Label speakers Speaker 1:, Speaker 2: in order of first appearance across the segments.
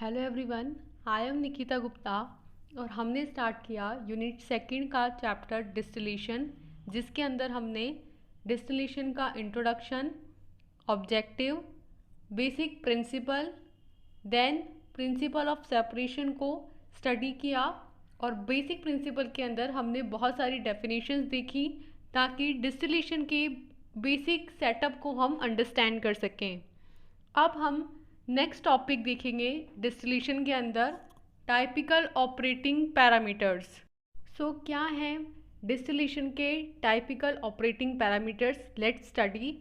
Speaker 1: Hello everyone, I am Nikita Gupta और हमने start किया यूनिट सेकंड का चैप्टर डिस्टिलेशन, जिसके अंदर हमने डिस्टिलेशन का introduction, objective, basic principle, then principle of separation को स्टडी किया। और बेसिक प्रिंसिपल के अंदर हमने बहुत सारी डेफिनेशंस देखी ताकि डिस्टिलेशन के बेसिक सेटअप को हम अंडरस्टैंड कर सकें। अब हम नेक्स्ट टॉपिक देखेंगे डिस्टिलेशन के अंदर, टाइपिकल ऑपरेटिंग पैरामीटर्स। सो क्या है डिस्टिलेशन के typical operating parameters? Let's study.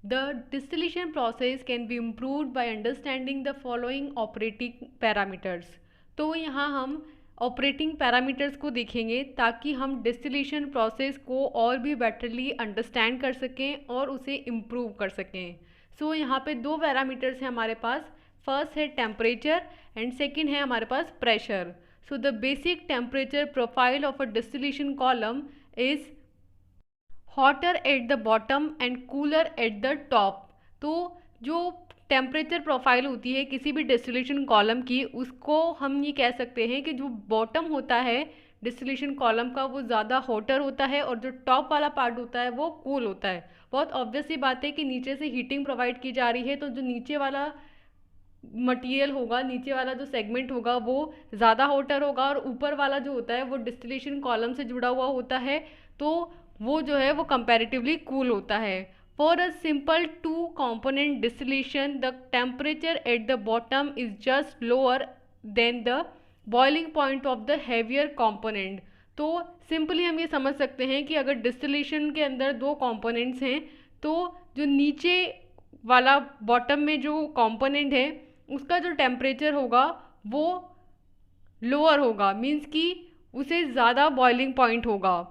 Speaker 1: The distillation process can be improved by understanding the following operating parameters. तो यहाँ हम ऑपरेटिंग पैरामीटर्स को देखेंगे ताकि हम डिस्टिलेशन प्रोसेस को और भी बेटरली अंडरस्टैंड कर सकें और उसे इम्प्रूव कर सकें। सो यहाँ पे दो पैरामीटर्स हैं हमारे पास। फर्स्ट है टेम्परेचर एंड सेकंड है हमारे पास pressure. So the basic temperature profile of a distillation column is hotter at the bottom and cooler at the top. तो जो टेम्परेचर प्रोफाइल होती है किसी भी डिस्टिलेशन कॉलम की, उसको हम ये कह सकते हैं कि जो बॉटम होता है डिस्टिलेशन कॉलम का वो ज़्यादा हॉटर होता है और जो टॉप वाला पार्ट होता है वो कूल होता है। बहुत ऑब्वियस सी बात है कि नीचे से हीटिंग प्रोवाइड की जा रही है, तो जो नीचे वाला मटेरियल होगा, नीचे वाला जो सेगमेंट होगा वो ज़्यादा हॉटर होगा और ऊपर वाला जो होता है वो डिस्टिलेशन कॉलम से जुड़ा हुआ होता है, तो वो जो है वो कंपैरेटिवली कूल होता है। For a simple two component distillation the temperature at the bottom is just lower than the boiling point of the heavier component. तो सिंपली हम ये समझ सकते हैं कि अगर डिस्टिलेशन के अंदर दो कंपोनेंट्स हैं तो जो नीचे वाला बॉटम में जो कंपोनेंट है उसका जो टेम्परेचर होगा वो लोअर होगा, मीन्स कि उसे ज़्यादा बॉइलिंग पॉइंट होगा।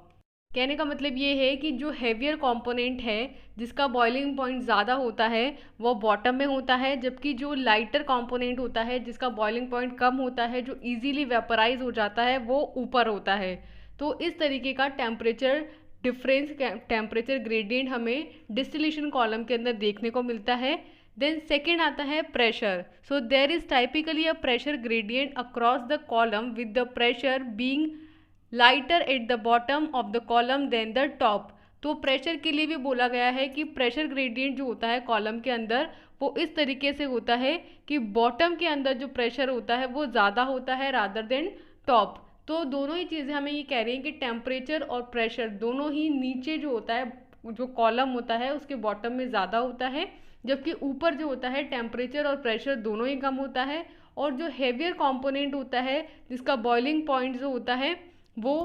Speaker 1: कहने का मतलब ये है कि जो हैवियर कंपोनेंट है जिसका बॉइलिंग पॉइंट ज़्यादा होता है वो बॉटम में होता है, जबकि जो लाइटर कंपोनेंट होता है जिसका बॉइलिंग पॉइंट कम होता है, जो इजीली वेपराइज हो जाता है, वो ऊपर होता है। तो इस तरीके का टेम्परेचर डिफरेंस, टेम्परेचर ग्रेडियंट हमें डिस्टिलेशन कॉलम के अंदर देखने को मिलता है। देन सेकेंड आता है pressure. So there is typically a pressure gradient across the column with the pressure being lighter at the bottom of the column than the top. तो प्रेशर के लिए भी बोला गया है कि प्रेशर ग्रेडियंट जो होता है कॉलम के अंदर वो इस तरीके से होता है कि बॉटम के अंदर जो प्रेशर होता है वो ज़्यादा होता है रादर देन टॉप। तो दोनों ही चीज़ें हमें ये कह रही हैं कि टेम्परेचर और प्रेशर दोनों ही नीचे जो होता है, जो कॉलम होता है उसके बॉटम में ज़्यादा होता है, जबकि ऊपर जो होता है टेम्परेचर और प्रेशर दोनों ही कम होता है। और जो हेवियर कंपोनेंट होता है जिसका बॉइलिंग पॉइंट जो होता है वो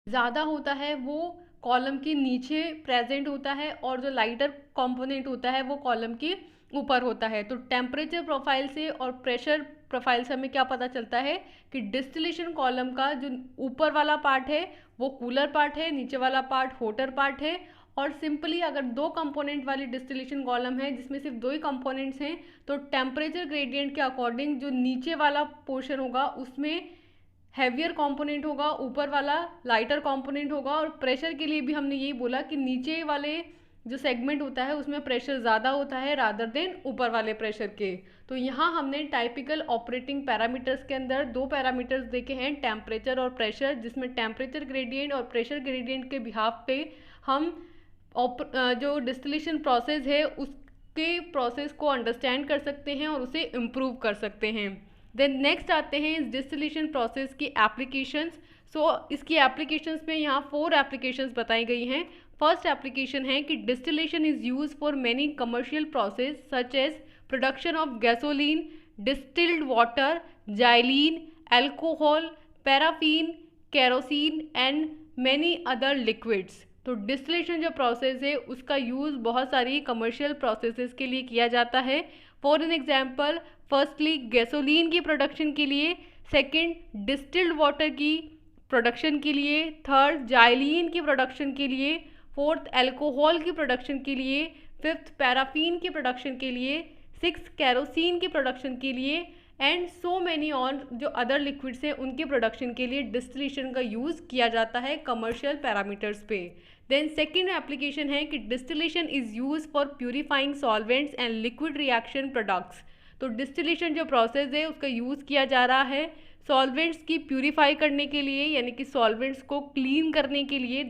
Speaker 1: ज़्यादा होता है, वो कॉलम के नीचे प्रेजेंट होता है, और जो लाइटर कंपोनेंट होता है वो कॉलम के ऊपर होता है। तो टेम्परेचर प्रोफाइल से और प्रेशर प्रोफाइल से हमें क्या पता चलता है कि डिस्टिलेशन कॉलम का जो ऊपर वाला पार्ट है वो कूलर पार्ट है, नीचे वाला पार्ट हॉटर पार्ट है। और सिंपली अगर दो कंपोनेंट वाली डिस्टिलेशन कॉलम है जिसमें सिर्फ दो ही कंपोनेंट्स हैं, तो टेम्परेचर ग्रेडियंट के अकॉर्डिंग जो नीचे वाला पोर्शन होगा उसमें हैवियर कंपोनेंट होगा, ऊपर वाला लाइटर कंपोनेंट होगा। और प्रेशर के लिए भी हमने यही बोला कि नीचे वाले जो सेगमेंट होता है उसमें प्रेशर ज़्यादा होता है रादर देन ऊपर वाले प्रेशर के। तो यहाँ हमने टाइपिकल ऑपरेटिंग पैरामीटर्स के अंदर दो पैरामीटर्स देखे हैं, टेम्परेचर और प्रेशर, जिसमें टेम्परेचर ग्रेडियंट और प्रेशर ग्रेडियंट के बिहाफ पे हम जो डिस्टिलेशन प्रोसेस है उसके प्रोसेस को अंडरस्टैंड कर सकते हैं और उसे इम्प्रूव कर सकते हैं। देन नेक्स्ट आते हैं इस डिस्टिलेशन प्रोसेस की एप्लीकेशंस। सो इसकी एप्लीकेशंस में यहाँ 4 एप्लीकेशंस बताई गई हैं। फर्स्ट एप्लीकेशन है कि distillation is use for many commercial process such as production of gasoline, distilled water, xylene, alcohol, paraffin, kerosene and many other liquids. तो डिस्टिलेशन जो प्रोसेस है उसका यूज़ बहुत सारी कमर्शियल प्रोसेसेस के लिए किया जाता है। For an example, firstly gasoline की प्रोडक्शन के लिए, सेकंड डिस्टिल्ड वाटर की प्रोडक्शन के लिए, थर्ड जाइलीन की प्रोडक्शन के लिए, फोर्थ अल्कोहल की प्रोडक्शन के लिए, फिफ्थ पैराफिन की प्रोडक्शन के लिए, सिक्स केरोसिन की प्रोडक्शन के लिए एंड सो मैनी और जो अदर लिक्विड्स हैं उनके प्रोडक्शन के लिए डिस्टिलेशन का यूज़ किया जाता है कमर्शियल पैरामीटर्स पे। देन सेकेंड एप्लीकेशन है कि distillation is use for purifying solvents and liquid reaction products. तो डिस्टिलेशन जो प्रोसेस है उसका यूज़ किया जा रहा है सॉल्वेंट्स की प्यूरिफाई करने के लिए, यानी कि सॉल्वेंट्स को क्लीन करने के लिए।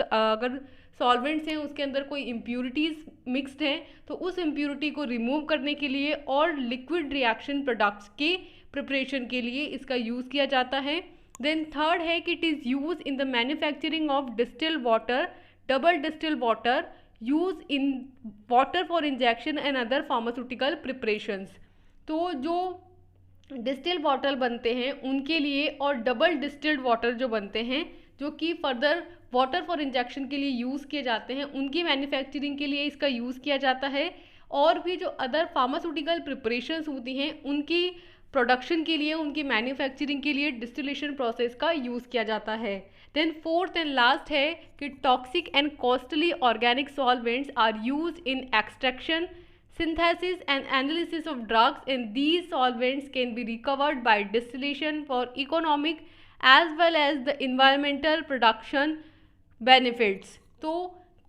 Speaker 1: अगर सॉल्वेंट्स हैं उसके अंदर कोई इम्प्यूरिटीज़ मिक्स्ड हैं तो उस इम्प्यूरिटी को रिमूव करने के लिए और लिक्विड रिएक्शन प्रोडक्ट्स के प्रिपरेशन के लिए इसका यूज़ किया जाता है। देन थर्ड है कि it is use in the manufacturing of distil water, double distil water, use in water for injection and other pharmaceutical preparations. तो जो डिस्टिल वाटर बनते हैं उनके लिए और डबल डिस्टिल्ड वाटर जो बनते हैं जो कि फर्दर वाटर फॉर इंजेक्शन के लिए यूज़ किए जाते हैं, उनकी मैन्युफैक्चरिंग के लिए इसका यूज़ किया जाता है। और भी जो अदर फार्मास्यूटिकल प्रिपरेशंस होती हैं उनकी प्रोडक्शन के लिए, उनकी मैन्युफैक्चरिंग के लिए डिस्टिलेशन प्रोसेस का यूज़ किया जाता है। देन फोर्थ एंड लास्ट है कि toxic and costly organic solvents are use in extraction, synthesis and analysis of drugs, and these solvents can be recovered by distillation for economic as well as the environmental production benefits। तो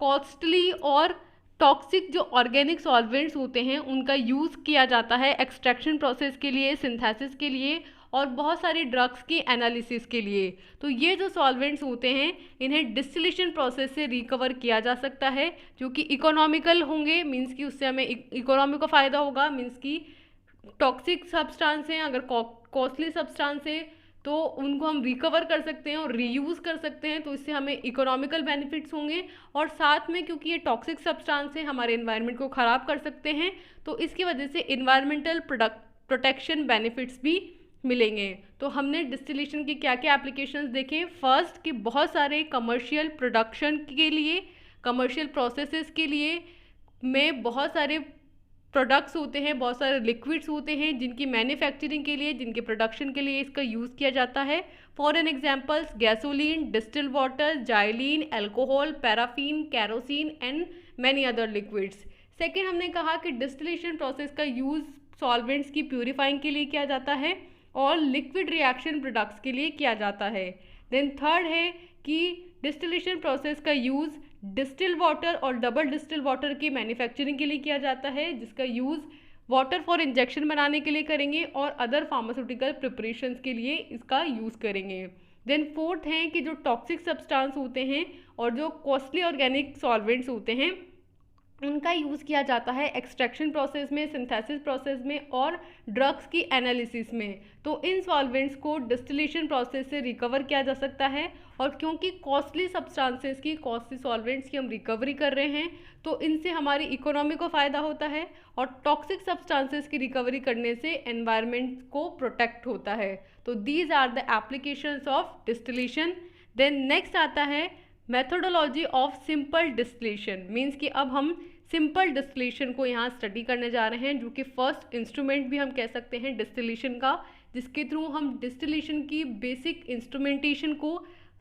Speaker 1: costly और toxic जो organic solvents होते हैं उनका use किया जाता है extraction process के लिए, सिंथेसिस के लिए और बहुत सारी ड्रग्स की एनालिसिस के लिए। तो ये जो सॉल्वेंट्स होते हैं इन्हें डिस्टिलेशन प्रोसेस से रिकवर किया जा सकता है जो कि इकोनॉमिकल होंगे, मीन्स कि उससे हमें इकोनॉमी का फ़ायदा होगा। मीन्स कि टॉक्सिक सब्सटेंस हैं, अगर कॉस्टली सब्सटेंस है तो उनको हम रिकवर कर सकते हैं और रीयूज़ कर सकते हैं, तो इससे हमें इकोनॉमिकल बेनिफिट्स होंगे। और साथ में क्योंकि ये टॉक्सिक सब्सटेंस हैं हमारे एनवायरनमेंट को ख़राब कर सकते हैं तो इसकी वजह से इन्वायरमेंटल प्रोटेक्शन बेनिफिट्स भी मिलेंगे। तो हमने डिस्टिलेशन की क्या क्या एप्लीकेशंस देखे। फर्स्ट कि बहुत सारे कमर्शियल प्रोडक्शन के लिए, कमर्शियल प्रोसेसेस के लिए में बहुत सारे प्रोडक्ट्स होते हैं, बहुत सारे लिक्विड्स होते हैं जिनकी मैन्युफैक्चरिंग के लिए, जिनके प्रोडक्शन के लिए इसका यूज़ किया जाता है। For an examples gasoline, distil water, xylene, alcohol, paraffin, kerosene and many other liquids. Second हमने कहा कि डिस्टिलेशन प्रोसेस का यूज़ सॉल्वेंट्स की प्यूरिफाइंग के लिए किया जाता है और लिक्विड रिएक्शन प्रोडक्ट्स के लिए किया जाता है। देन थर्ड है कि डिस्टिलेशन प्रोसेस का यूज़ डिस्टिल वाटर और डबल डिस्टिल वाटर की मैन्युफैक्चरिंग के लिए किया जाता है जिसका यूज़ वाटर फॉर इंजेक्शन बनाने के लिए करेंगे और अदर फार्मास्यूटिकल प्रिपरेशंस के लिए इसका यूज़ करेंगे। देन फोर्थ है कि जो टॉक्सिक सब्सटेंस होते हैं और जो कॉस्टली ऑर्गेनिक सॉल्वेंट्स होते हैं उनका यूज़ किया जाता है एक्सट्रैक्शन प्रोसेस में, सिंथेसिस प्रोसेस में और ड्रग्स की एनालिसिस में। तो इन सॉल्वेंट्स को डिस्टिलेशन प्रोसेस से रिकवर किया जा सकता है और क्योंकि कॉस्टली सब्सटेंसेस की, कॉस्टली सॉल्वेंट्स की हम रिकवरी कर रहे हैं तो इनसे हमारी इकोनॉमी को फ़ायदा होता है और टॉक्सिक सब्सटेंसेस की रिकवरी करने से एनवायरनमेंट को प्रोटेक्ट होता है। तो these are the applications of distillation. Then next आता है methodology of simple distillation. Means कि अब हम सिंपल डिस्टिलेशन को यहाँ स्टडी करने जा रहे हैं जो कि फर्स्ट इंस्ट्रूमेंट भी हम कह सकते हैं डिस्टिलेशन का, जिसके थ्रू हम डिस्टिलेशन की बेसिक इंस्ट्रूमेंटेशन को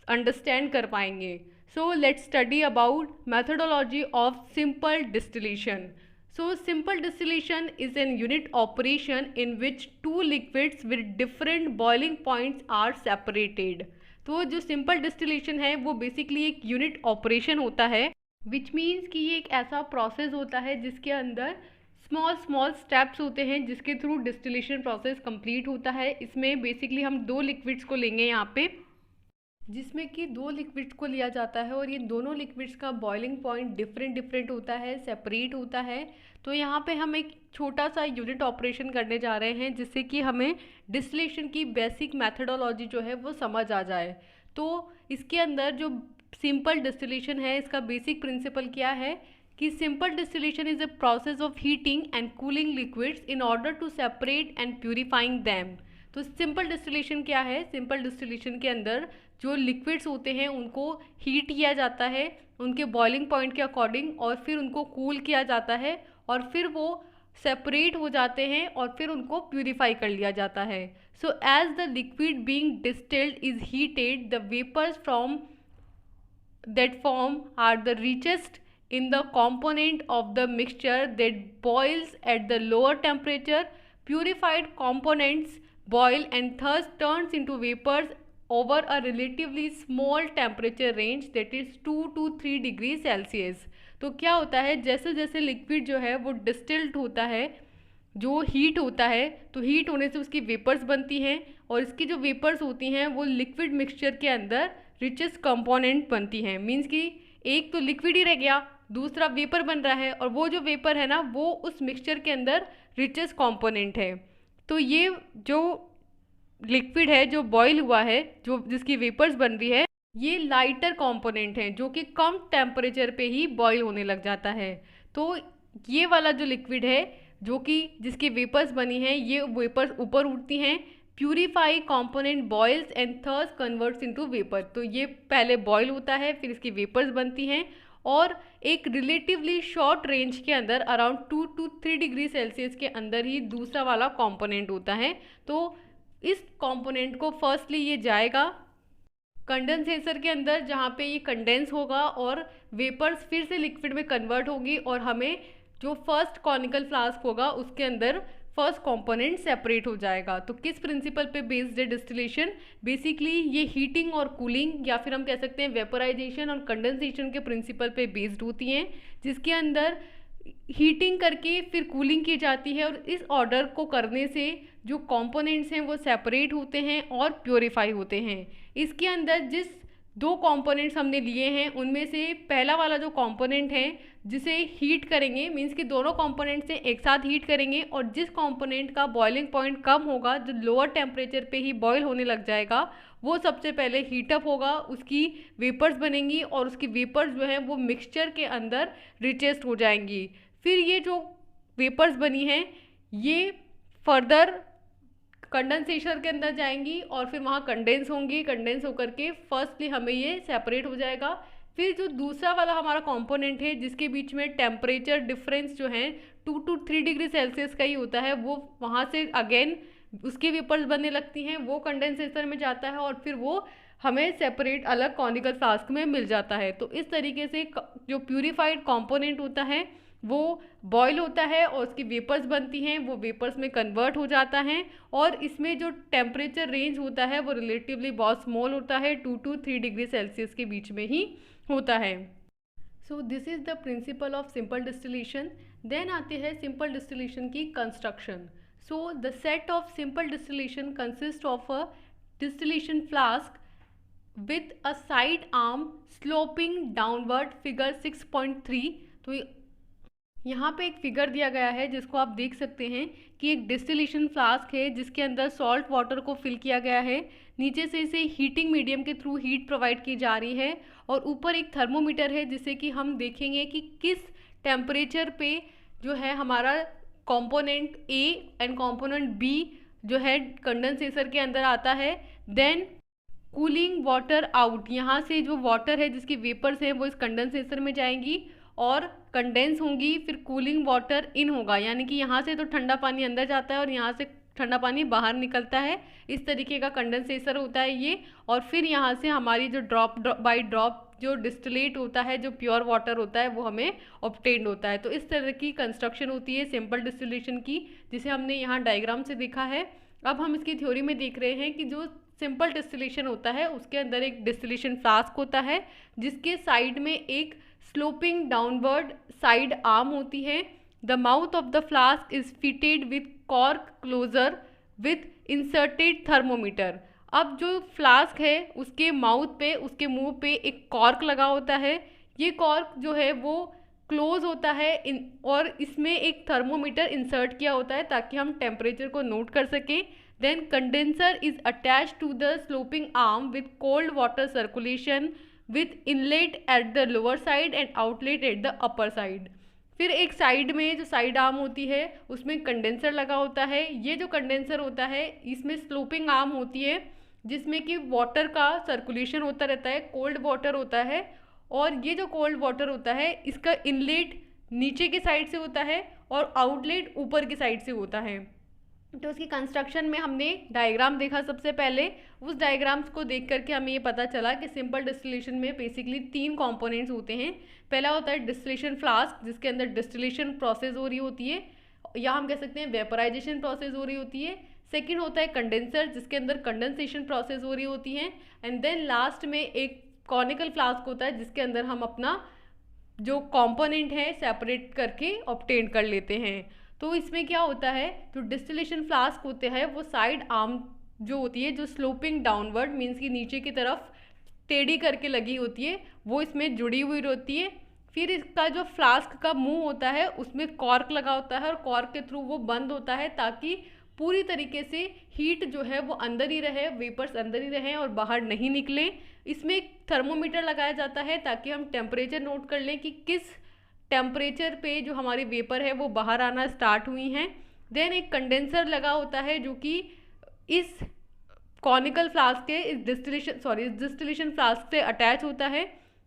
Speaker 1: अंडरस्टैंड कर पाएंगे। So let's study about methodology of simple distillation. So simple distillation is an unit operation in which two liquids with different boiling points are separated। तो जो simple distillation है वो basically एक unit operation होता है, which means कि ये एक ऐसा प्रोसेस होता है जिसके अंदर स्मॉल स्मॉल स्टेप्स होते हैं जिसके थ्रू डिस्टिलेशन प्रोसेस कंप्लीट होता है। इसमें बेसिकली हम दो लिक्विड्स को लेंगे यहाँ पे, जिसमें कि दो लिक्विड्स को लिया जाता है और ये दोनों लिक्विड्स का बॉइलिंग पॉइंट डिफरेंट होता है, सेपरेट होता है। तो यहाँ पे हम एक छोटा सा यूनिट ऑपरेशन करने जा रहे हैं जिससे कि हमें डिस्टिलेशन की बेसिक मैथडोलॉजी जो है वो समझ आ जाए। तो इसके अंदर जो सिंपल डिस्टिलेशन है इसका बेसिक प्रिंसिपल क्या है कि simple distillation is a process of heating and cooling liquids in order to separate and purifying them. तो सिंपल डिस्टिलेशन क्या है? सिंपल डिस्टिलेशन के अंदर जो लिक्विड्स होते हैं उनको हीट किया जाता है उनके बॉइलिंग पॉइंट के अकॉर्डिंग और फिर उनको कूल किया जाता है और फिर वो सेपरेट हो जाते हैं और फिर उनको प्यूरिफाई कर लिया जाता है। So as the liquid being distilled is heated the vapours from that form are the richest in the component of the mixture that boils at the lower temperature. Purified components boil and thus turns into vapors over a relatively small temperature range, that is 2 to 3 degrees Celsius। तो क्या होता है, जैसे जैसे liquid जो है वो distilled होता है जो हीट होता है तो हीट होने से उसकी वेपर्स बनती हैं और इसकी जो वेपर्स होती हैं वो लिक्विड मिक्सचर के अंदर रिचेस्ट कंपोनेंट बनती हैं। मीन्स कि एक तो लिक्विड ही रह गया, दूसरा वेपर बन रहा है और वो जो वेपर है ना वो उस मिक्सचर के अंदर रिचेस्ट कंपोनेंट है। तो ये जो लिक्विड है जो बॉईल हुआ है, जो जिसकी वेपर्स बन रही है, ये लाइटर कंपोनेंट है जो कि कम टेम्परेचर पे ही बॉईल होने लग जाता है। तो ये वाला जो लिक्विड है जो कि जिसकी वेपर्स बनी हैं, ये वेपर्स ऊपर उठती हैं, purify component boils and thus converts into vapour. तो ये पहले बॉईल होता है, फिर इसकी वेपर्स बनती हैं और एक रिलेटिवली शॉर्ट रेंज के अंदर अराउंड 2 to 3 डिग्री सेल्सियस के अंदर ही दूसरा वाला कंपोनेंट होता है। तो इस कंपोनेंट को फर्स्टली ये जाएगा कंडेंसेटर के अंदर, जहाँ पे ये कंडेंस होगा और वेपर्स फिर से लिक्विड में कन्वर्ट होगी और हमें जो फर्स्ट कॉनिकल फ्लास्क होगा उसके अंदर फर्स्ट कंपोनेंट सेपरेट हो जाएगा। तो किस प्रिंसिपल पे बेस्ड है डिस्टिलेशन? बेसिकली ये हीटिंग और कूलिंग या फिर हम कह सकते हैं वेपराइजेशन और कंडेंसेशन के प्रिंसिपल पे बेस्ड होती हैं, जिसके अंदर हीटिंग करके फिर कूलिंग की जाती है और इस ऑर्डर को करने से जो कंपोनेंट्स हैं वो सेपरेट होते हैं और प्योरीफाई होते हैं। इसके अंदर जिस दो कंपोनेंट्स हमने लिए हैं उनमें से पहला वाला जो कंपोनेंट है जिसे हीट करेंगे, मींस कि दोनों कंपोनेंट से एक साथ हीट करेंगे और जिस कंपोनेंट का बॉइलिंग पॉइंट कम होगा, जो लोअर टेम्परेचर पे ही बॉयल होने लग जाएगा, वो सबसे पहले हीटअप होगा, उसकी वेपर्स बनेंगी और उसकी वेपर्स जो है वो मिक्सचर के अंदर रिचेस्ट हो जाएंगी। फिर ये जो वेपर्स बनी हैं ये फर्दर कंडेंसेशन के अंदर जाएंगी और फिर वहाँ कंडेंस होंगी, कंडेंस होकर के फर्स्टली हमें ये सेपरेट हो जाएगा। फिर जो दूसरा वाला हमारा कंपोनेंट है जिसके बीच में टेम्परेचर डिफरेंस जो है 2 to 3 डिग्री सेल्सियस का ही होता है, वो वहाँ से अगेन उसकी वेपर्स बनने लगती हैं, वो कंडेंसेशन में जाता है और फिर वो हमें सेपरेट अलग कॉनिकल फ्लास्क में मिल जाता है। तो इस तरीके से जो प्यूरिफाइड कंपोनेंट होता है वो बॉयल होता है और उसकी वेपर्स बनती हैं, वो वेपर्स में कन्वर्ट हो जाता है और इसमें जो टेम्परेचर रेंज होता है वो रिलेटिवली बहुत स्मॉल होता है, 2 to 3 डिग्री सेल्सियस के बीच में ही होता है। So this is the principle of simple distillation. Then आते हैं सिंपल डिस्टिलेशन की construction. So the set of simple distillation consist of a distillation flask with a side arm sloping downward, figure 6.3। तो यहाँ पे एक फिगर दिया गया है जिसको आप देख सकते हैं कि एक डिस्टिलेशन फ्लास्क है जिसके अंदर सॉल्ट वाटर को फिल किया गया है, नीचे से इसे हीटिंग मीडियम के थ्रू हीट प्रोवाइड की जा रही है और ऊपर एक थर्मोमीटर है जिससे कि हम देखेंगे कि किस टेम्परेचर पे जो है हमारा component A and component B जो है कंडेंसेटर के अंदर आता है। देन कूलिंग वाटर आउट, यहाँ से जो वाटर है जिसकी वेपर्स हैं वो इस कंडेंसेटर में जाएंगी और कंडेंस होंगी, फिर कूलिंग वाटर इन होगा, यानी कि यहाँ से तो ठंडा पानी अंदर जाता है और यहाँ से ठंडा पानी बाहर निकलता है। इस तरीके का कंडेंसेशन होता है ये। और फिर यहाँ से हमारी जो ड्रॉप बाई ड्रॉप जो डिस्टिलेट होता है, जो प्योर वाटर होता है, वो हमें ऑब्टेन्ड होता है। तो इस तरह की कंस्ट्रक्शन होती है सिंपल डिस्टिलेशन की, जिसे हमने यहाँ डायग्राम से देखा है। अब हम इसकी थ्योरी में देख रहे हैं कि जो सिंपल डिस्टिलेशन होता है उसके अंदर एक डिस्टिलेशन फ्लास्क होता है जिसके साइड में एक स्लोपिंग डाउनवर्ड साइड आर्म होती है। The mouth of the flask is fitted with cork closure with inserted thermometer. अब जो फ्लास्क है उसके माउथ पे, उसके मुंह पे एक कॉर्क लगा होता है। ये कॉर्क जो है वो क्लोज होता है और इसमें एक थर्मोमीटर इंसर्ट किया होता है ताकि हम टेम्परेचर को नोट कर सकें। Then condenser is attach to the sloping arm with cold water circulation with inlet at the lower side and outlet at the upper side. फिर एक साइड में जो साइड आर्म होती है उसमें कंडेंसर लगा होता है। ये जो कंडेंसर होता है इसमें स्लोपिंग आर्म होती है जिसमें कि वाटर का सर्कुलेशन होता रहता है, कोल्ड वाटर होता है और ये जो कोल्ड वाटर होता है इसका इनलेट नीचे की साइड से होता है और आउटलेट ऊपर की साइड से होता है। तो उसकी कंस्ट्रक्शन में हमने डायग्राम देखा सबसे पहले। उस डायग्राम्स को देख करके हमें ये पता चला कि सिंपल डिस्टिलेशन में बेसिकली 3 कंपोनेंट्स होते हैं। पहला होता है डिस्टिलेशन फ्लास्क जिसके अंदर डिस्टिलेशन प्रोसेस हो रही होती है, या हम कह सकते हैं वेपराइजेशन प्रोसेस हो रही होती है। सेकेंड होता है कंडेंसर जिसके अंदर कंडेंसेशन प्रोसेस हो रही होती है। एंड देन लास्ट में एक कॉनिकल फ्लास्क होता है जिसके अंदर हम अपना जो कंपोनेंट है सेपरेट करके ऑब्टेन कर लेते हैं। तो इसमें क्या होता है, जो डिस्टिलेशन फ्लास्क होते हैं वो साइड आर्म जो होती है, जो स्लोपिंग डाउनवर्ड मीन्स कि नीचे की तरफ टेढ़ी करके लगी होती है, वो इसमें जुड़ी हुई होती है। फिर इसका जो फ्लास्क का मुंह होता है उसमें कॉर्क लगा होता है और कॉर्क के थ्रू वो बंद होता है ताकि पूरी तरीके से हीट जो है वो अंदर ही रहे, वेपर्स अंदर ही रहें और बाहर नहीं निकले। इसमें एक थर्मोमीटर लगाया जाता है ताकि हम टेम्परेचर नोट कर लें कि किस टेम्परेचर पे जो हमारी वेपर है वो बाहर आना स्टार्ट हुई हैं। देन एक कंडेंसर लगा होता है जो कि इस कॉनिकल फ्लास्क के इस डिस्टिलेशन फ्लास्क से अटैच होता है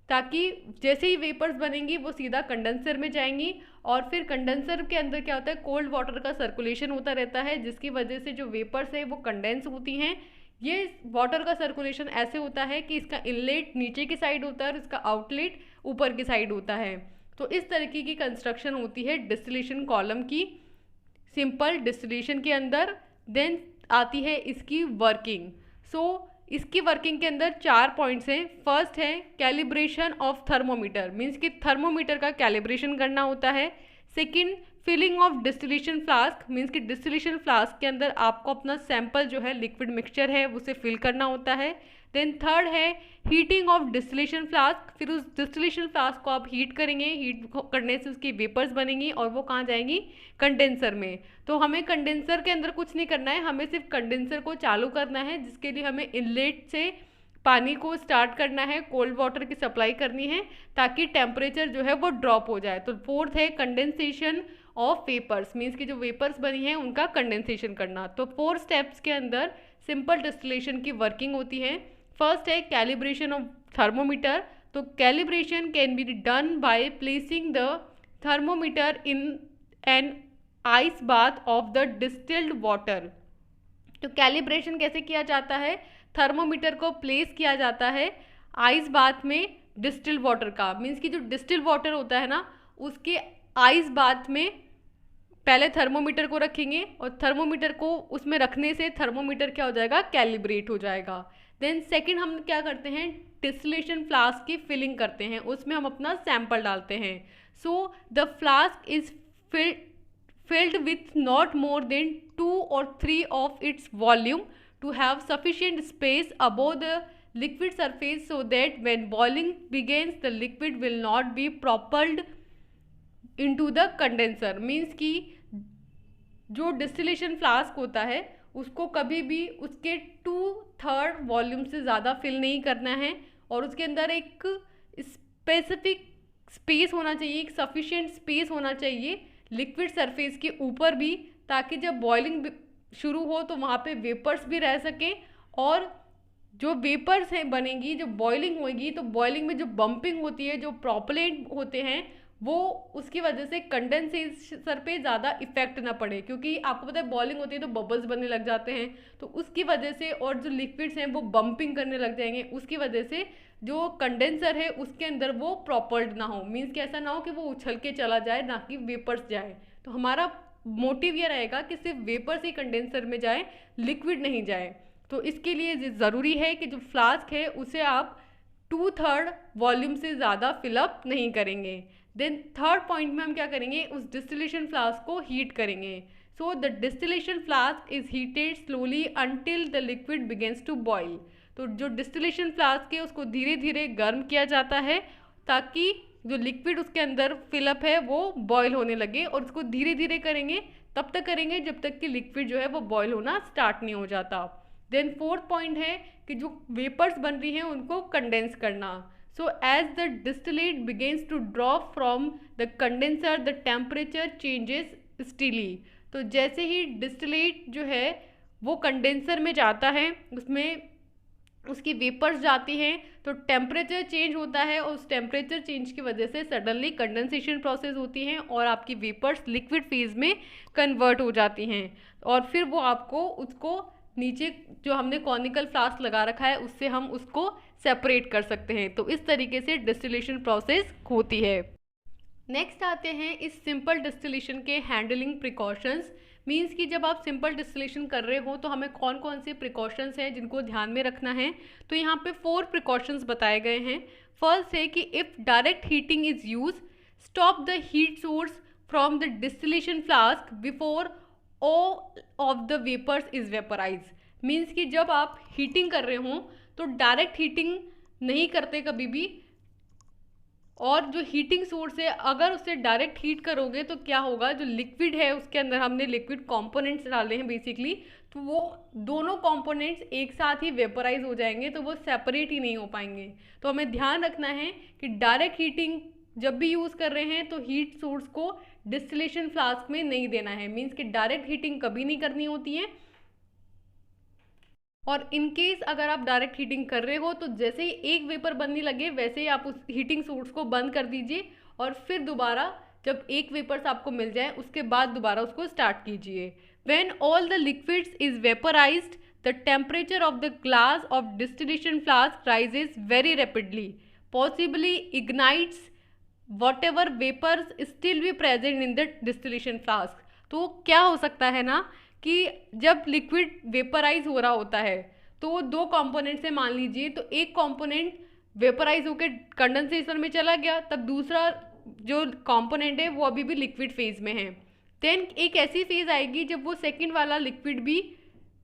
Speaker 1: ताकि जैसे ही वेपर्स बनेंगी वो सीधा कंडेंसर में जाएंगी और फिर कंडेंसर के अंदर क्या होता है, कोल्ड वाटर का सर्कुलेशन होता रहता है जिसकी वजह से जो वेपर्स है वो कंडेंस होती हैं। ये वाटर का सर्कुलेशन ऐसे होता है कि इसका इनलेट नीचे की साइड होता है और इसका आउटलेट ऊपर की साइड होता है। तो इस तरीके की कंस्ट्रक्शन होती है डिस्टिलेशन कॉलम की सिंपल डिस्टिलेशन के अंदर। देन आती है इसकी वर्किंग। इसकी वर्किंग के अंदर 4 पॉइंट्स हैं। फर्स्ट है कैलिब्रेशन ऑफ थर्मोमीटर, मीन्स कि थर्मोमीटर का कैलिब्रेशन करना होता है। Second, filling of distillation flask, means कि डिस्टिलेशन फ्लास्क के अंदर आपको अपना सैंपल जो है लिक्विड मिक्सचर है उसे फिल करना होता है। देन थर्ड है हीटिंग ऑफ डिस्टिलेशन फ्लास्क, फिर उस डिस्टिलेशन फ्लास्क को आप हीट करेंगे, हीट करने से उसकी वेपर्स बनेंगी और वो कहाँ जाएंगी, कंडेंसर में। तो हमें कंडेंसर के अंदर कुछ नहीं करना है, हमें सिर्फ कंडेंसर को चालू करना है जिसके लिए हमें इनलेट से पानी को स्टार्ट करना है, कोल्ड वाटर की सप्लाई करनी है ताकि टेम्परेचर जो है वो ड्रॉप हो जाए। तो फोर्थ है कंडेंसेशन ऑफ वेपर्स, मीन्स कि जो वेपर्स बनी है उनका कंडेंसेशन करना। तो 4 स्टेप्स के अंदर सिंपल डिस्टिलेशन की वर्किंग होती है। फर्स्ट है कैलिब्रेशन ऑफ थर्मोमीटर। तो calibration can be done by placing the thermometer in an ice bath of the distilled water. तो कैलिब्रेशन कैसे किया जाता है, थर्मोमीटर को प्लेस किया जाता है आइस बाथ में डिस्टिल्ड वाटर का, मीन्स कि जो डिस्टिल्ड वाटर होता है ना उसके आइस बाथ में पहले थर्मोमीटर को रखेंगे और थर्मोमीटर को उसमें रखने से थर्मोमीटर क्या हो जाएगा, कैलिब्रेट हो जाएगा। देन सेकंड हम क्या करते हैं, डिस्टिलेशन फ्लास्क की फिलिंग करते हैं, उसमें हम अपना सैंपल डालते हैं। So the flask is filled with not more than 2 or 3 of its volume to have sufficient space above the liquid surface so that when boiling begins the liquid will not be propelled into the condenser। Means कि जो distillation flask होता है उसको कभी भी उसके 2/3 volume से ज़्यादा फिल नहीं करना है और उसके अंदर एक स्पेसिफिक स्पेस होना चाहिए, एक सफिशिएंट स्पेस होना चाहिए लिक्विड सरफेस के ऊपर भी, ताकि जब बॉइलिंग शुरू हो तो वहाँ पे वेपर्स भी रह सकें और जो वेपर्स हैं बनेंगी, जो बॉइलिंग होगी तो बॉइलिंग में जो बम्पिंग होती है, जो प्रोपेलेंट होते हैं वो उसकी वजह से कंडेंसेशन पे ज़्यादा इफेक्ट ना पड़े, क्योंकि आपको पता है बॉइलिंग होती है तो बबल्स बनने लग जाते हैं, तो उसकी वजह से और जो लिक्विड्स हैं वो बम्पिंग करने लग जाएंगे, उसकी वजह से जो कंडेंसर है उसके अंदर वो प्रॉपर्ड ना हो, मीन्स कि ऐसा ना हो कि वो उछल के चला जाए ना कि वेपर्स जाए। तो हमारा मोटिव ये रहेगा कि सिर्फ वेपर्स ही कंडेंसर में जाए, लिक्विड नहीं जाए। तो इसके लिए ज़रूरी है कि जो फ्लास्क है उसे आप 2/3 वॉल्यूम से ज़्यादा फिलअप नहीं करेंगे। देन थर्ड पॉइंट में हम क्या करेंगे, उस डिस्टिलेशन फ्लास्क को हीट करेंगे। So the distillation flask is heated slowly until the liquid begins to boil. तो जो डिस्टिलेशन फ्लास्क है उसको धीरे धीरे गर्म किया जाता है ताकि जो लिक्विड उसके अंदर फिलअप है वो बॉयल होने लगे, और उसको धीरे धीरे करेंगे, तब तक करेंगे जब तक कि लिक्विड जो है वो बॉयल होना स्टार्ट नहीं हो जाता। देन फोर्थ पॉइंट है कि जो वेपर्स बन रही हैं उनको कंडेंस करना। So as the distillate begins to drop from the condenser, the temperature changes steadily। तो जैसे ही डिस्टिलेट जो है वो कंडेंसर में जाता है, उसमें उसकी वेपर्स जाती हैं तो टेम्परेचर चेंज होता है, और उस टेम्परेचर चेंज की वजह से सडनली कंडेंसेशन प्रोसेस होती हैं और आपकी वेपर्स लिक्विड फेज में कन्वर्ट हो जाती हैं, और फिर वो आपको उसको नीचे जो हमने कॉनिकल फ्लास्क लगा रखा है उससे हम उसको सेपरेट कर सकते हैं। तो इस तरीके से डिस्टिलेशन प्रोसेस होती है। नेक्स्ट आते हैं इस सिंपल डिस्टिलेशन के हैंडलिंग प्रिकॉशंस। मीन्स कि जब आप सिंपल डिस्टिलेशन कर रहे हो तो हमें कौन कौन से प्रिकॉशंस हैं जिनको ध्यान में रखना है। तो यहाँ पे 4 प्रिकॉशंस बताए गए हैं। फर्स्ट है कि if direct heating is use, stop the heat source from the distillation flask before all of the vapours is vaporise. Means कि जब आप हीटिंग कर रहे हो तो डायरेक्ट हीटिंग नहीं करते कभी भी, और जो हीटिंग सोर्स है अगर उससे डायरेक्ट हीट करोगे तो क्या होगा, जो लिक्विड है उसके अंदर हमने लिक्विड कंपोनेंट्स डाले हैं बेसिकली, तो वो दोनों कंपोनेंट्स एक साथ ही वेपराइज हो जाएंगे, तो वो सेपरेट ही नहीं हो पाएंगे। तो हमें ध्यान रखना है कि डायरेक्ट हीटिंग जब भी यूज़ कर रहे हैं तो हीट सोर्स को डिस्टिलेशन फ्लास्क में नहीं देना है। मीन्स कि डायरेक्ट हीटिंग कभी नहीं करनी होती है, और इन केस अगर आप डायरेक्ट हीटिंग कर रहे हो तो जैसे ही एक वेपर बनने लगे वैसे ही आप उस हीटिंग सोर्स को बंद कर दीजिए, और फिर दोबारा जब एक वेपर्स आपको मिल जाए उसके बाद दोबारा उसको स्टार्ट कीजिए। When all the liquids is vaporized the temperature of the glass of distillation flask rises very rapidly, possibly ignites whatever vapors still be present in the distillation flask। तो क्या हो सकता है ना कि जब लिक्विड वेपराइज हो रहा होता है तो दो कंपोनेंट से मान लीजिए, तो एक कंपोनेंट वेपराइज होकर कंडेंसेशन में चला गया, तब दूसरा जो कंपोनेंट है वो अभी भी लिक्विड फेज में है। देन एक ऐसी फेज आएगी जब वो सेकंड वाला लिक्विड भी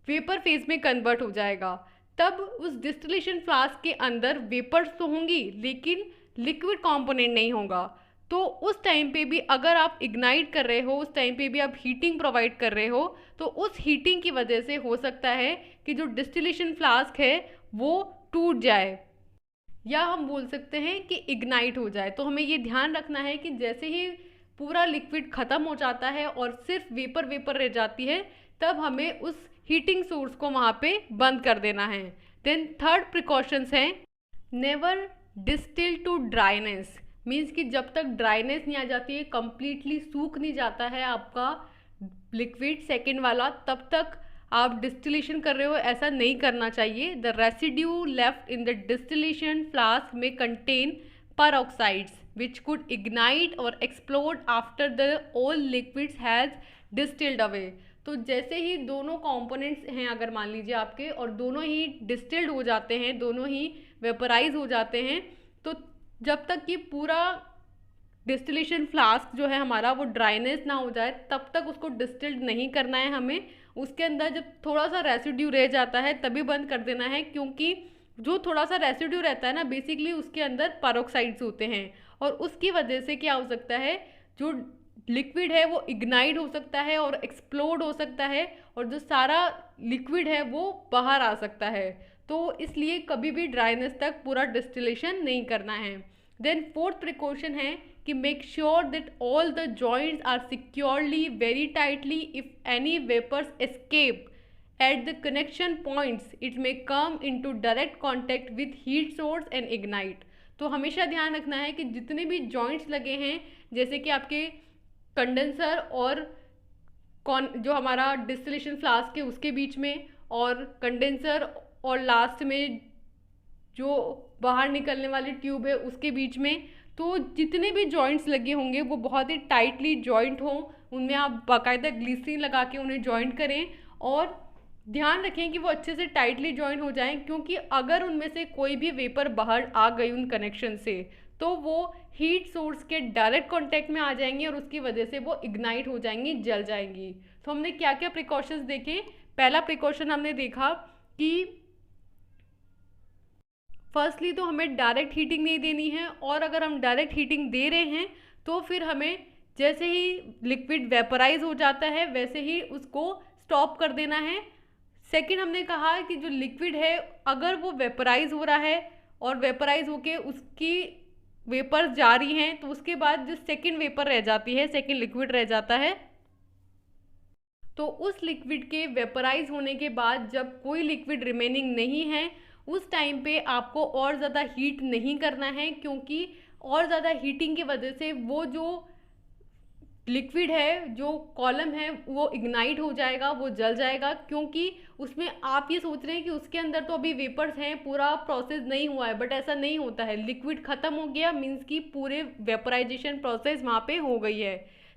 Speaker 1: वेपर फेज में कन्वर्ट हो जाएगा, तब उस डिस्टिलेशन फ्लास्क के अंदर वेपर्स तो होंगी लेकिन लिक्विड कंपोनेंट नहीं होगा। तो उस टाइम पे भी अगर आप इग्नाइट कर रहे हो, उस टाइम पे भी आप हीटिंग प्रोवाइड कर रहे हो, तो उस हीटिंग की वजह से हो सकता है कि जो डिस्टिलेशन फ्लास्क है वो टूट जाए, या हम बोल सकते हैं कि इग्नाइट हो जाए। तो हमें ये ध्यान रखना है कि जैसे ही पूरा लिक्विड ख़त्म हो जाता है और सिर्फ वेपर वेपर रह जाती है, तब हमें उस हीटिंग सोर्स को वहाँ पे बंद कर देना है। देन थर्ड प्रिकॉशंस हैं, never distil to dryness. Means कि जब तक ड्राइनेस नहीं आ जाती है, कम्प्लीटली सूख नहीं जाता है आपका लिक्विड सेकेंड वाला, तब तक आप डिस्टिलेशन कर रहे हो, ऐसा नहीं करना चाहिए। The residue left in the distillation flask में contain peroxides which could ignite or explode after the all liquids has distilled away। तो जैसे ही दोनों कंपोनेंट्स हैं अगर मान लीजिए आपके, और दोनों ही डिस्टिल्ड हो जाते हैं, दोनों ही वेपराइज हो जाते हैं, तो जब तक कि पूरा डिस्टिलेशन फ्लास्क जो है हमारा वो ड्राइनेस ना हो जाए तब तक उसको डिस्टिल्ड नहीं करना है हमें। उसके अंदर जब थोड़ा सा रेसिड्यू रह जाता है तभी बंद कर देना है, क्योंकि जो थोड़ा सा रेसिड्यू रहता है ना बेसिकली उसके अंदर पेरोक्साइड्स होते हैं, और उसकी वजह से क्या हो सकता है, जो लिक्विड है वो इग्नाइट हो सकता है और एक्सप्लोड हो सकता है, और जो सारा लिक्विड है वो बाहर आ सकता है। तो इसलिए कभी भी ड्राइनेस तक पूरा डिस्टिलेशन नहीं करना है। देन फोर्थ प्रिकॉशन है कि make sure that all the joints are securely very tightly, if any vapours escape at the connection points it may come into direct contact with heat source and ignite। तो हमेशा ध्यान रखना है कि जितने भी जॉइंट्स लगे हैं, जैसे कि आपके कंडेंसर और जो हमारा डिस्टिलेशन फ्लास्क है उसके बीच में, और कंडेंसर और लास्ट में जो बाहर निकलने वाली ट्यूब है उसके बीच में, तो जितने भी जॉइंट्स लगे होंगे वो बहुत ही टाइटली जॉइंट हों, उनमें आप बाकायदा ग्लिसरीन लगा के उन्हें जॉइंट करें, और ध्यान रखें कि वो अच्छे से टाइटली जॉइन हो जाएं, क्योंकि अगर उनमें से कोई भी वेपर बाहर आ गई उन कनेक्शन से तो वो हीट सोर्स के डायरेक्ट कांटेक्ट में आ जाएंगी और उसकी वजह से वो इग्नाइट हो जाएंगी, जल जाएंगी। तो हमने क्या क्या प्रिकॉशंस देखे। पहला प्रिकॉशन हमने देखा कि फर्स्टली तो हमें डायरेक्ट हीटिंग नहीं देनी है, और अगर हम डायरेक्ट हीटिंग दे रहे हैं तो फिर हमें जैसे ही लिक्विड वेपराइज हो जाता है वैसे ही उसको स्टॉप कर देना है। सेकंड हमने कहा कि जो लिक्विड है अगर वो वेपराइज हो रहा है और वेपराइज होके उसकी वेपर्स जा रही हैं, तो उसके बाद जो सेकंड वेपर रह जाती है, सेकंड लिक्विड रह जाता है, तो उस लिक्विड के वेपराइज होने के बाद जब कोई लिक्विड रिमेनिंग नहीं है उस टाइम पे आपको और ज़्यादा हीट नहीं करना है, क्योंकि और ज़्यादा हीटिंग की वजह से वो जो लिक्विड है, जो कॉलम है, वो इग्नाइट हो जाएगा, वो जल जाएगा, क्योंकि उसमें आप ये सोच रहे हैं कि उसके अंदर तो अभी वेपर्स हैं, पूरा प्रोसेस नहीं हुआ है, बट ऐसा नहीं होता है। लिक्विड ख़त्म हो गया मीन्स कि पूरे वेपराइजेशन प्रोसेस वहाँ पे हो गई है।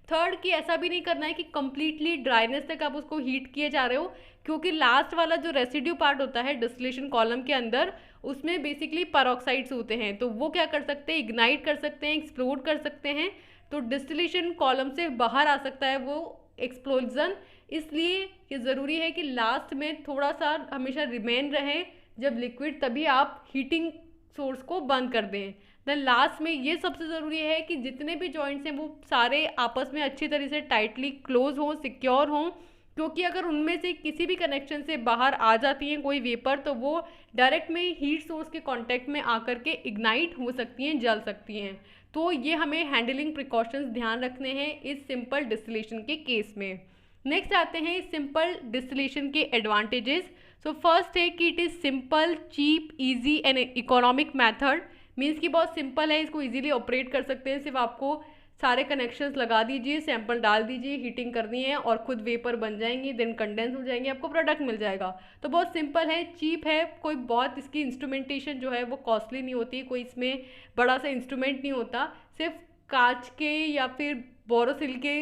Speaker 1: थर्ड कि ऐसा भी नहीं करना है कि कम्प्लीटली ड्राइनेस तक आप उसको हीट किए जा रहे हो, क्योंकि लास्ट वाला जो रेसिड्यू पार्ट होता है डिस्टिलेशन कॉलम के अंदर उसमें बेसिकली पेरोक्साइड्स होते हैं, तो वो क्या कर सकते हैं, इग्नाइट कर सकते हैं, एक्सप्लोड कर सकते हैं। तो डिस्टिलेशन कॉलम से बाहर आ सकता है वो एक्सप्लोजन, इसलिए ये ज़रूरी है कि लास्ट में थोड़ा सा हमेशा रिमेन रहे जब लिक्विड, तभी आप हीटिंग सोर्स को बंद कर दें। देन लास्ट में ये सबसे ज़रूरी है कि जितने भी जॉइंट्स हैं वो सारे आपस में अच्छी तरह से टाइटली क्लोज हों, सिक्योर हों, क्योंकि अगर उनमें से किसी भी कनेक्शन से बाहर आ जाती हैं कोई वेपर तो वो डायरेक्ट में हीट सोर्स के कांटेक्ट में आकर के इग्नाइट हो सकती हैं, जल सकती हैं। तो ये हमें हैंडलिंग प्रिकॉशंस ध्यान रखने हैं इस सिंपल डिस्टिलेशन के केस में। नेक्स्ट आते हैं सिंपल डिस्टिलेशन के एडवांटेजेस। सो फर्स्ट है कि it is simple, cheap, easy and economic method. Means कि बहुत सिंपल है, इसको इजीली ऑपरेट कर सकते हैं। सिर्फ आपको सारे कनेक्शंस लगा दीजिए, सैंपल डाल दीजिए, हीटिंग करनी है और खुद वेपर बन जाएंगी, देन कंडेंस हो जाएंगे, आपको प्रोडक्ट मिल जाएगा। तो बहुत सिंपल है, चीप है, कोई बहुत इसकी इंस्ट्रूमेंटेशन जो है वो कॉस्टली नहीं होती, कोई इसमें बड़ा सा इंस्ट्रूमेंट नहीं होता, सिर्फ कांच के या फिर बोरोसिल के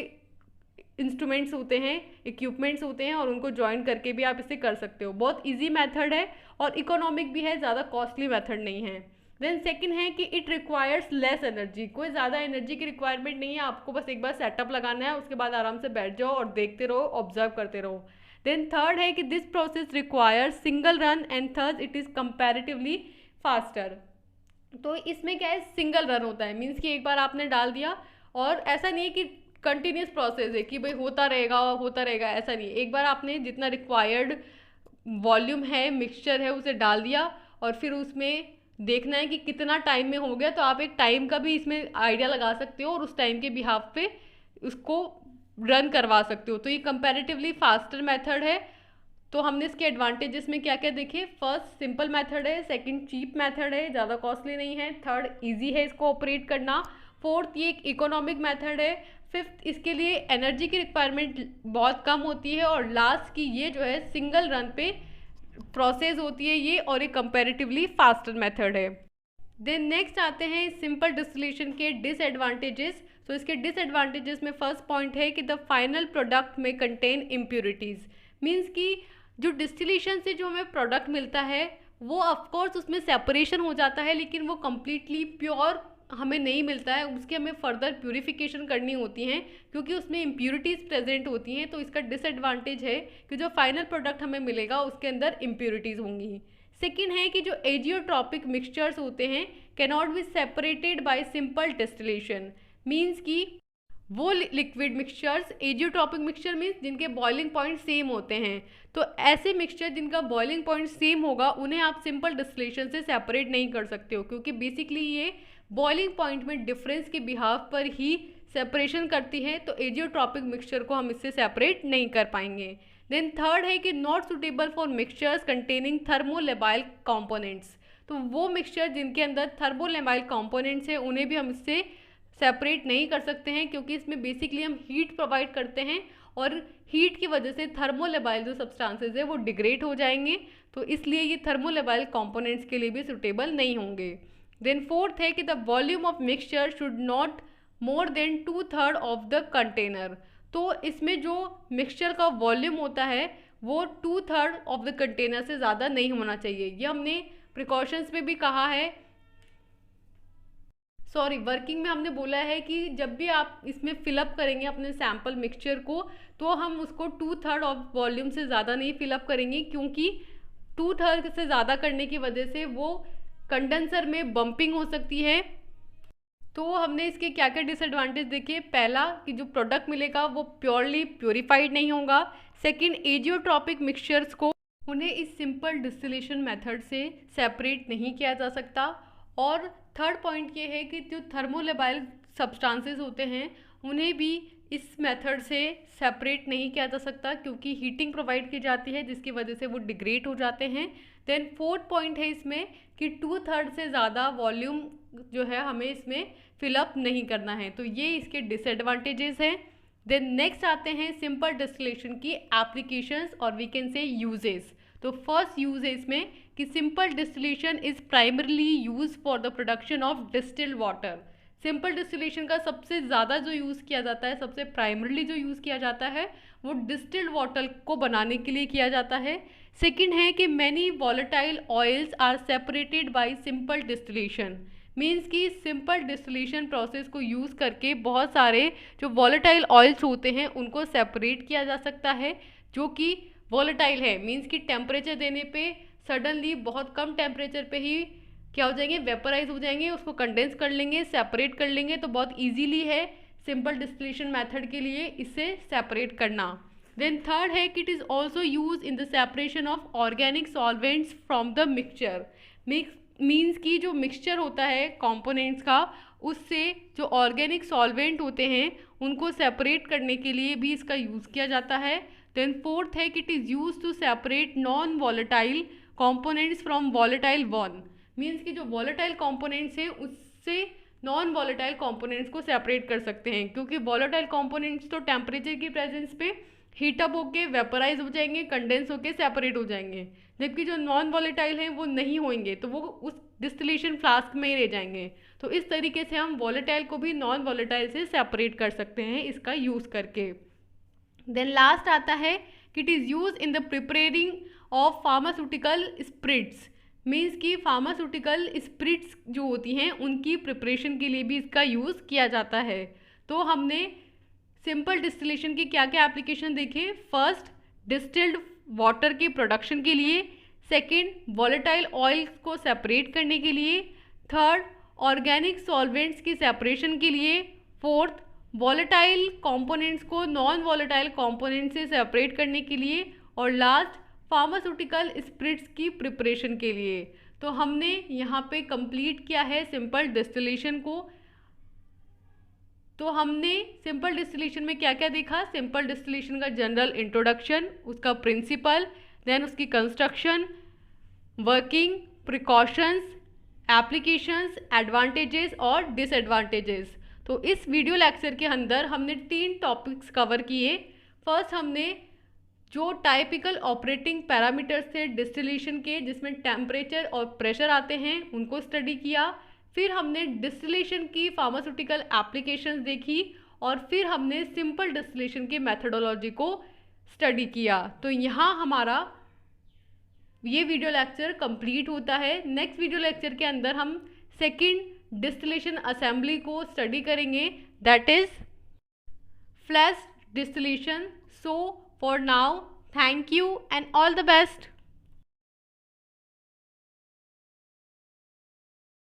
Speaker 1: इंस्ट्रूमेंट्स होते हैं, इक्विपमेंट्स होते हैं और उनको ज्वाइन करके भी आप इसे कर सकते हो। बहुत इजी मेथड है और इकोनॉमिक भी है, ज़्यादा कॉस्टली मेथड नहीं है। देन सेकंड है कि इट रिक्वायर्स लेस एनर्जी, कोई ज़्यादा एनर्जी की रिक्वायरमेंट नहीं है, आपको बस एक बार सेटअप लगाना है, उसके बाद आराम से बैठ जाओ और देखते रहो, ऑब्जर्व करते रहो। देन थर्ड है कि this process requires single run and third it is comparatively faster. तो इसमें क्या है, सिंगल रन होता है, मीन्स कि एक बार आपने डाल दिया और ऐसा नहीं है कि कंटिन्यूस प्रोसेस है कि भाई होता रहेगा, ऐसा नहीं है। एक बार आपने जितना रिक्वायर्ड वॉल्यूम है, मिक्सचर है, उसे डाल दिया और फिर उसमें देखना है कि कितना टाइम में हो गया, तो आप एक टाइम का भी इसमें आइडिया लगा सकते हो और उस टाइम के बिहाफ पे उसको रन करवा सकते हो। तो ये कंपैरेटिवली फास्टर मेथड है। तो हमने इसके एडवांटेजेस में क्या क्या देखे, फर्स्ट सिंपल मेथड है, सेकंड चीप मेथड है, ज़्यादा कॉस्टली नहीं है, थर्ड इजी है इसको ऑपरेट करना, फोर्थ ये एक इकोनॉमिक मेथड है, फिफ्थ इसके लिए एनर्जी की रिक्वायरमेंट बहुत कम होती है और लास्ट की ये जो है सिंगल रन पे प्रोसेस होती है ये और एक कंपैरेटिवली फास्टर मेथड है। देन नेक्स्ट आते हैं सिंपल डिस्टिलेशन के डिसएडवांटेजेस। तो इसके डिसएडवांटेजेस में फर्स्ट पॉइंट है कि द फाइनल प्रोडक्ट में कंटेन इम्प्योरिटीज़। मीन्स कि जो डिस्टिलेशन से जो हमें प्रोडक्ट मिलता है वो ऑफकोर्स उसमें सेपरेशन हो जाता है, लेकिन वो कम्प्लीटली प्योर हमें नहीं मिलता है, उसकी हमें फर्दर प्यूरिफिकेशन करनी होती है क्योंकि उसमें इम्प्योरिटीज़ प्रेजेंट होती हैं। तो इसका डिसएडवांटेज है कि जो फाइनल प्रोडक्ट हमें मिलेगा उसके अंदर इम्प्योरिटीज़ होंगी। सेकेंड है कि जो एजियोट्रॉपिक मिक्सचर्स होते हैं cannot be separated by simple distillation. Means कि वो liquid mixtures, azeotropic mixture means जिनके बॉइलिंग पॉइंट सेम होते हैं, तो ऐसे मिक्सचर जिनका बॉइलिंग पॉइंट सेम होगा उन्हें आप सिंपल डिस्टिलेशन से सेपरेट नहीं कर सकते हो, क्योंकि बेसिकली ये बॉइलिंग पॉइंट में डिफरेंस के बिहाफ पर ही सेपरेशन करती है। तो एजियोट्रॉपिक मिक्सचर को हम इससे सेपरेट नहीं कर पाएंगे। देन थर्ड है कि not suitable for mixtures containing thermolabile components. तो वो मिक्सचर जिनके अंदर थर्मोलेबाइल कंपोनेंट्स हैं उन्हें भी हम इससे सेपरेट नहीं कर सकते हैं, क्योंकि इसमें बेसिकली हम हीट प्रोवाइड करते हैं और हीट की वजह से थर्मोलेबाइल जो सब्सटेंसेस है वो डिग्रेड हो जाएंगे, तो इसलिए ये थर्मोलेबाइल कंपोनेंट्स के लिए भी सुटेबल नहीं होंगे। देन फोर्थ है कि the volume of mixture should not more than 2/3 of the container. तो इसमें जो मिक्सचर का वॉल्यूम होता है वो 2/3 ऑफ द कंटेनर से ज़्यादा नहीं होना चाहिए। ये हमने प्रिकॉशंस में भी कहा है, सॉरी वर्किंग में हमने बोला है कि जब भी आप इसमें फिलअप करेंगे अपने सैम्पल मिक्सचर को तो हम उसको 2/3 ऑफ वॉल्यूम से ज़्यादा नहीं फिलअप करेंगे, क्योंकि 2/3 से ज़्यादा करने की वजह से वो कंडेंसर में बम्पिंग हो सकती है। तो हमने इसके क्या क्या डिसएडवांटेज देखे, पहला कि जो प्रोडक्ट मिलेगा वो प्योरली प्योरीफाइड नहीं होगा। सेकंड, एजियोट्रॉपिक मिक्सचर्स को उन्हें इस सिंपल डिस्टिलेशन मेथड से सेपरेट नहीं किया जा सकता। और थर्ड पॉइंट ये है कि जो थर्मोलेबाइल सब्सटेंसेस होते हैं उन्हें भी इस मेथड से सेपरेट नहीं किया जा सकता, क्योंकि हीटिंग प्रोवाइड की जाती है जिसकी वजह से वो डिग्रेड हो जाते हैं। देन फोर्थ पॉइंट है इसमें कि 2/3 से ज़्यादा वॉल्यूम जो है हमें इसमें फिलअप नहीं करना है, तो ये इसके डिसएडवांटेजेस हैं। देन नेक्स्ट आते हैं सिंपल डिस्टिलेशन की एप्लीकेशंस और वी कैन से यूजेस। तो फर्स्ट यूज है इसमें कि simple distillation is primarily use for the production of distilled water. Simple distillation का सबसे ज़्यादा जो यूज़ किया जाता है, सबसे प्राइमरली जो यूज़ किया जाता है वो डिस्टिल्ड वाटर को बनाने के लिए किया जाता है। सेकंड है कि many volatile oils are separated by simple distillation. Means कि सिंपल डिस्टिलेशन प्रोसेस को यूज़ करके बहुत सारे जो वॉलेटाइल ऑयल्स होते हैं उनको सेपरेट किया जा सकता है, जो कि वॉलेटाइल है। मीन्स कि टेम्परेचर देने पे सडनली बहुत कम टेम्परेचर पे ही क्या हो जाएंगे, वेपराइज हो जाएंगे, उसको कंडेंस कर लेंगे, सेपरेट कर लेंगे। तो बहुत ईजीली है सिंपल डिस्टिलेशन मेथड के लिए इससे सेपरेट करना। देन थर्ड है कि it is also use in the separation of organic solvents from the mixture. Means कि जो मिक्सचर होता है कंपोनेंट्स का, उससे जो ऑर्गेनिक सॉल्वेंट होते हैं उनको सेपरेट करने के लिए भी इसका यूज़ किया जाता है। देन फोर्थ है कि it is use to separate non volatile components from volatile one. Means कि जो वॉलेटाइल कंपोनेंट्स हैं उससे नॉन वॉलेटाइल कंपोनेंट्स को सेपरेट कर सकते हैं, क्योंकि वॉलेटाइल कंपोनेंट्स तो टेम्परेचर की प्रेजेंस पे हीटअप होके वेपराइज हो जाएंगे, कंडेंस होके सेपरेट हो जाएंगे, जबकि जो नॉन वॉलेटाइल हैं वो नहीं होंगे, तो वो उस डिस्टिलेशन फ्लास्क में ही रह जाएंगे। तो इस तरीके से हम वॉलेटाइल को भी नॉन वॉलेटाइल से सेपरेट कर सकते हैं इसका यूज़ करके। देन लास्ट आता है कि it is use in the preparing of pharmaceutical स्प्रिट्स। Means कि फार्मास्यूटिकल स्प्रिट्स जो होती हैं उनकी प्रिपरेशन के लिए भी इसका यूज़ किया जाता है। तो हमने सिंपल डिस्टिलेशन की क्या क्या एप्लीकेशन देखे। फर्स्ट, डिस्टिल्ड वाटर के प्रोडक्शन के लिए। सेकंड, वॉलेटाइल ऑयल्स को सेपरेट करने के लिए। थर्ड, ऑर्गेनिक सॉल्वेंट्स की सेपरेशन के लिए। फोर्थ, वॉलेटाइल कंपोनेंट्स को नॉन वॉलेटाइल कंपोनेंट से सेपरेट करने के लिए। और लास्ट, फार्मास्यूटिकल स्प्रिट्स की प्रिपरेशन के लिए। तो हमने यहाँ पे कंप्लीट किया है सिंपल डिस्टिलेशन को। तो हमने सिंपल डिस्टिलेशन में क्या क्या देखा। सिंपल डिस्टिलेशन का जनरल इंट्रोडक्शन, उसका प्रिंसिपल, देन उसकी construction, working, precautions, applications, advantages और डिसएडवांटेजेस। तो इस वीडियो लेक्चर के अंदर हमने 3 टॉपिक्स कवर किए। फर्स्ट, हमने जो टाइपिकल ऑपरेटिंग पैरामीटर्स थे डिस्टिलेशन के, जिसमें टेम्परेचर और प्रेशर आते हैं, उनको स्टडी किया। फिर हमने डिस्टिलेशन की फार्मास्यूटिकल एप्लीकेशंस देखी, और फिर हमने सिंपल डिस्टिलेशन की मेथडोलॉजी को स्टडी किया। तो यहाँ हमारा ये वीडियो लेक्चर कंप्लीट होता है। नेक्स्ट वीडियो लेक्चर के अंदर हम सेकंड डिस्टिलेशन असेंबली को स्टडी करेंगे, that is flash distillation. So for now, thank you and all the best.